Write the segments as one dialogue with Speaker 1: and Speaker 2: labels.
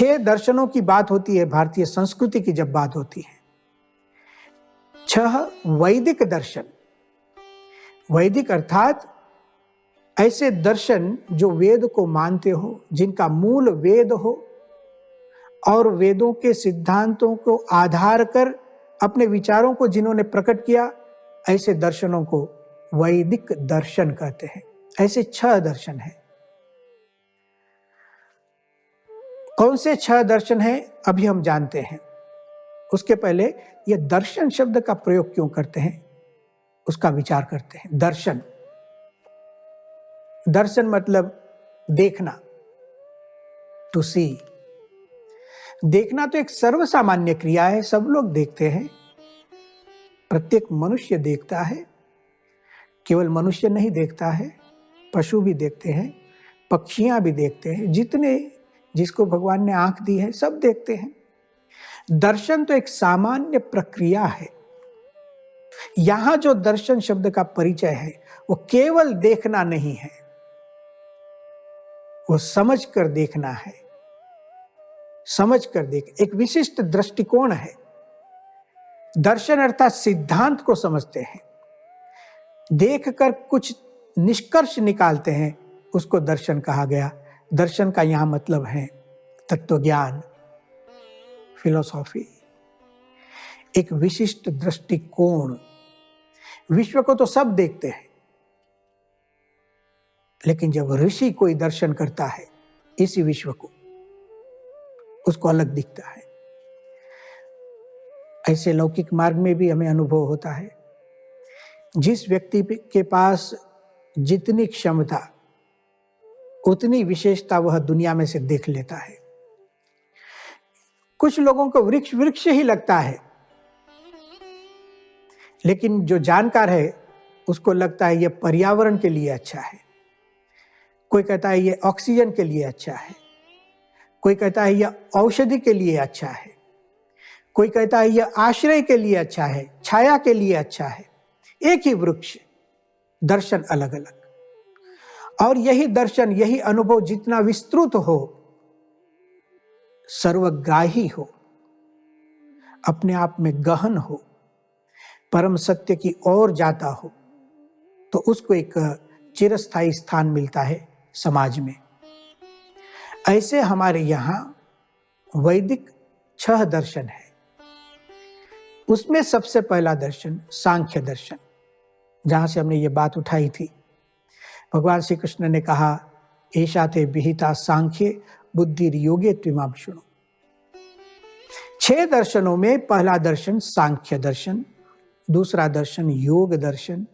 Speaker 1: 6 दर्शनों की बात होती है भारतीय संस्कृति की जब बात होती है। 6 वैदिक दर्शन, वैदिक अर्थात ऐसे दर्शन जो वेद को मानते हो, जिनका मूल वेद हो और वेदों के सिद्धांतों को आधार कर अपने विचारों को जिन्होंने प्रकट किया, ऐसे दर्शनों को वैदिक दर्शन कहते हैं। ऐसे 6 दर्शन हैं। कौन से 6 दर्शन हैं अभी हम जानते हैं। उसके पहले ये दर्शन शब्द का प्रयोग क्यों करते हैं उसका विचार करते हैं। दर्शन, दर्शन मतलब देखना, टू सी। देखना तो एक सर्वसामान्य क्रिया है, सब लोग देखते हैं, प्रत्येक मनुष्य देखता है। केवल मनुष्य नहीं देखता है, पशु भी देखते हैं, पक्षियां भी देखते हैं, जितने जिसको भगवान ने आंख दी है सब देखते हैं। दर्शन तो एक सामान्य प्रक्रिया है। यहां जो दर्शन शब्द का परिचय है वो केवल देखना नहीं है, वो समझ कर देखना है। समझ कर देख, एक विशिष्ट दृष्टिकोण है। दर्शन अर्थात सिद्धांत को समझते हैं, देखकर कुछ निष्कर्ष निकालते हैं, उसको दर्शन कहा गया। दर्शन का यहां मतलब है तत्वज्ञान, फिलॉसॉफी, एक विशिष्ट दृष्टिकोण। विश्व को तो सब देखते हैं, लेकिन जब ऋषि कोई दर्शन करता है इसी विश्व को, उसको अलग दिखता है। ऐसे लौकिक मार्ग में भी हमें अनुभव होता है। जिस व्यक्ति के पास जितनी क्षमता उतनी विशेषता वह दुनिया में से देख लेता है। कुछ लोगों को वृक्ष वृक्ष ही लगता है, लेकिन जो जानकार है उसको लगता है यह पर्यावरण के लिए अच्छा है। कोई कहता है यह ऑक्सीजन के लिए अच्छा है, कोई कहता है यह औषधि के लिए अच्छा है, कोई कहता है यह आश्रय के लिए अच्छा है, छाया के लिए अच्छा है। एक ही वृक्ष, दर्शन अलग अलग। और यही दर्शन, यही अनुभव जितना विस्तृत हो, सर्वग्राही हो, अपने आप में गहन हो, परम सत्य की ओर जाता हो, तो उसको एक चिरस्थायी स्थान मिलता है समाज में। ऐसे हमारे यहाँ वैदिक 6 दर्शन है। उसमें सबसे पहला दर्शन सांख्य दर्शन, जहां से हमने ये बात उठाई थी। भगवान श्री कृष्ण ने कहा, एषा ते विहिता सांख्ये बुद्धि योगे त्विमां शृणु। 6 दर्शनों में पहला दर्शन सांख्य दर्शन, दूसरा दर्शन योग दर्शन,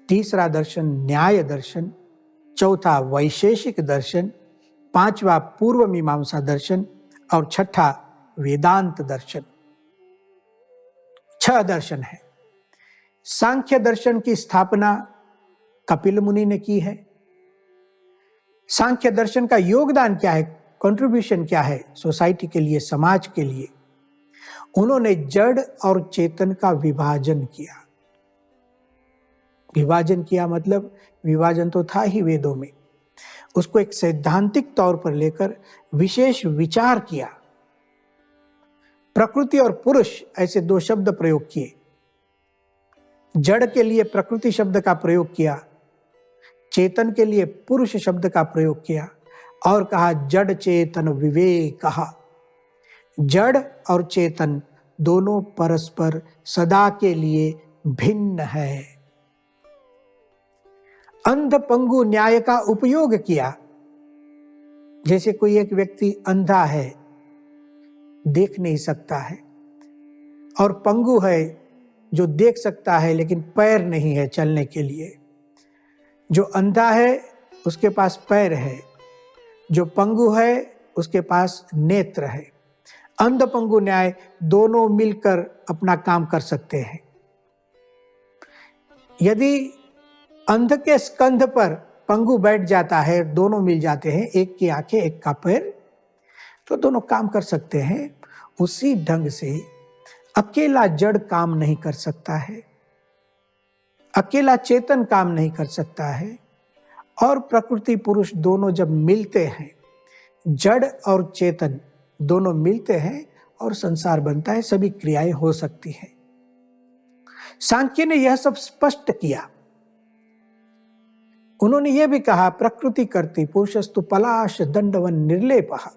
Speaker 1: तीसरा दर्शन न्याय दर्शन, चौथा वैशेषिक दर्शन, 5वां पूर्व मीमांसा दर्शन और 6ठा वेदांत दर्शन। 6 दर्शन है। सांख्य दर्शन की स्थापना कपिल मुनि ने की है। सांख्य दर्शन का योगदान क्या है, कंट्रीब्यूशन क्या है सोसाइटी के लिए, समाज के लिए? उन्होंने जड़ और चेतन का विभाजन किया। विभाजन किया मतलब विभाजन तो था ही वेदों में, उसको एक सैद्धांतिक तौर पर लेकर विशेष विचार किया। प्रकृति और पुरुष ऐसे 2 शब्द प्रयोग किए। जड़ के लिए प्रकृति शब्द का प्रयोग किया, चेतन के लिए पुरुष शब्द का प्रयोग किया और कहा जड़ चेतन विवेक। कहा जड़ और चेतन दोनों परस्पर सदा के लिए भिन्न है। अंध पंगु न्याय का उपयोग किया। जैसे कोई एक व्यक्ति अंधा है, देख नहीं सकता है, और पंगु है जो देख सकता है लेकिन पैर नहीं है चलने के लिए। जो अंधा है उसके पास पैर है, जो पंगु है उसके पास नेत्र है। अंध पंगु न्याय दोनों मिलकर अपना काम कर सकते हैं। यदि अंध के स्कंध पर पंगु बैठ जाता है, दोनों मिल जाते हैं, एक की आंखें एक का पैर, तो दोनों काम कर सकते हैं। उसी ढंग से अकेला जड़ काम नहीं कर सकता है, अकेला चेतन काम नहीं कर सकता है। और प्रकृति पुरुष दोनों जब मिलते हैं, जड़ और चेतन दोनों मिलते हैं और संसार बनता है, सभी क्रियाएं हो सकती हैं। सांख्य ने यह सब स्पष्ट किया। उन्होंने यह भी कहा, प्रकृति करती पुरुषस्तु पलाश दंडवन निर्लेपः।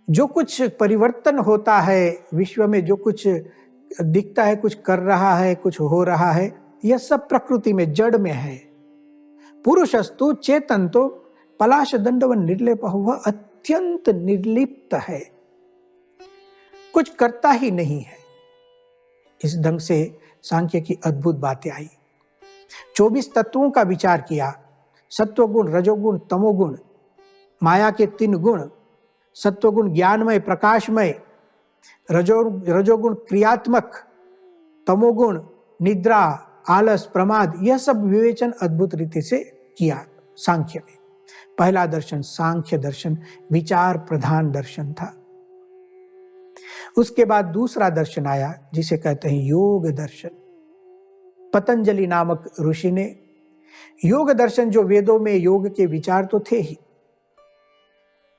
Speaker 1: जो कुछ परिवर्तन होता है विश्व में, जो कुछ दिखता है, कुछ कर रहा है, कुछ हो रहा है, यह सब प्रकृति में, जड़ में है। पुरुषस्तु, चेतन तो पलाश दंडवन निर्लेपः, वह अत्यंत निर्लिप्त है, कुछ करता ही नहीं है। इस ढंग से सांख्य की अद्भुत बातें आई। 24 तत्वों का विचार किया, सत्वगुण, रजोगुण, तमोगुण, माया के 3 गुण, सत्वगुण ज्ञानमय प्रकाशमय, रजोगुण क्रियात्मक, तमोगुण निद्रा आलस प्रमाद, यह सब विवेचन अद्भुत रीति से किया सांख्य ने। पहला दर्शन सांख्य दर्शन विचार प्रधान दर्शन था। उसके बाद दूसरा दर्शन आया जिसे कहते हैं योग दर्शन। पतंजलि नामक ऋषि ने योग दर्शन, जो वेदों में योग के विचार तो थे ही,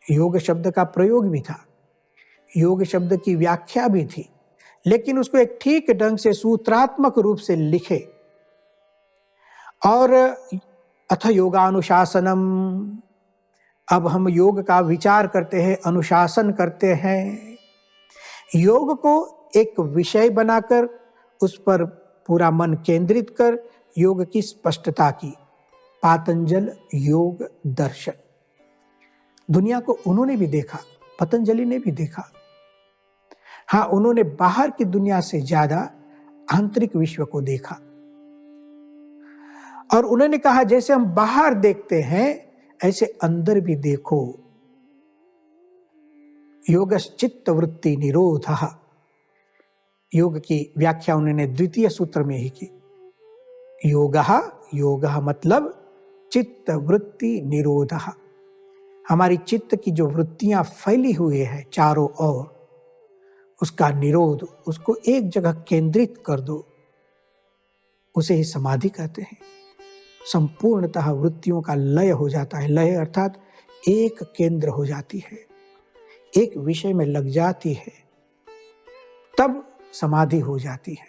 Speaker 1: योग शब्द का प्रयोग भी था, योग शब्द की व्याख्या भी थी, लेकिन उसको एक ठीक ढंग से सूत्रात्मक रूप से लिखे। और अथ योगानुशासनम, अब हम योग का विचार करते हैं, अनुशासन करते हैं। योग को एक विषय बनाकर उस पर पूरा मन केंद्रित कर योग की स्पष्टता की। पातंजल योग दर्शन, दुनिया को उन्होंने भी देखा, पतंजलि ने भी देखा। हाँ, उन्होंने बाहर की दुनिया से ज्यादा आंतरिक विश्व को देखा और उन्होंने कहा, जैसे हम बाहर देखते हैं ऐसे अंदर भी देखो। योगश्चित्त वृत्ति निरोधः, योग की व्याख्या उन्होंने द्वितीय सूत्र में ही की। योगः मतलब चित्त वृत्ति निरोधः, हमारी चित्त की जो वृत्तियां फैली हुई है चारों ओर, उसका निरोध, उसको एक जगह केंद्रित कर दो, उसे ही समाधि कहते हैं। संपूर्णतः वृत्तियों का लय हो जाता है। लय अर्थात एक केंद्र हो जाती है, एक विषय में लग जाती है, तब समाधि हो जाती है।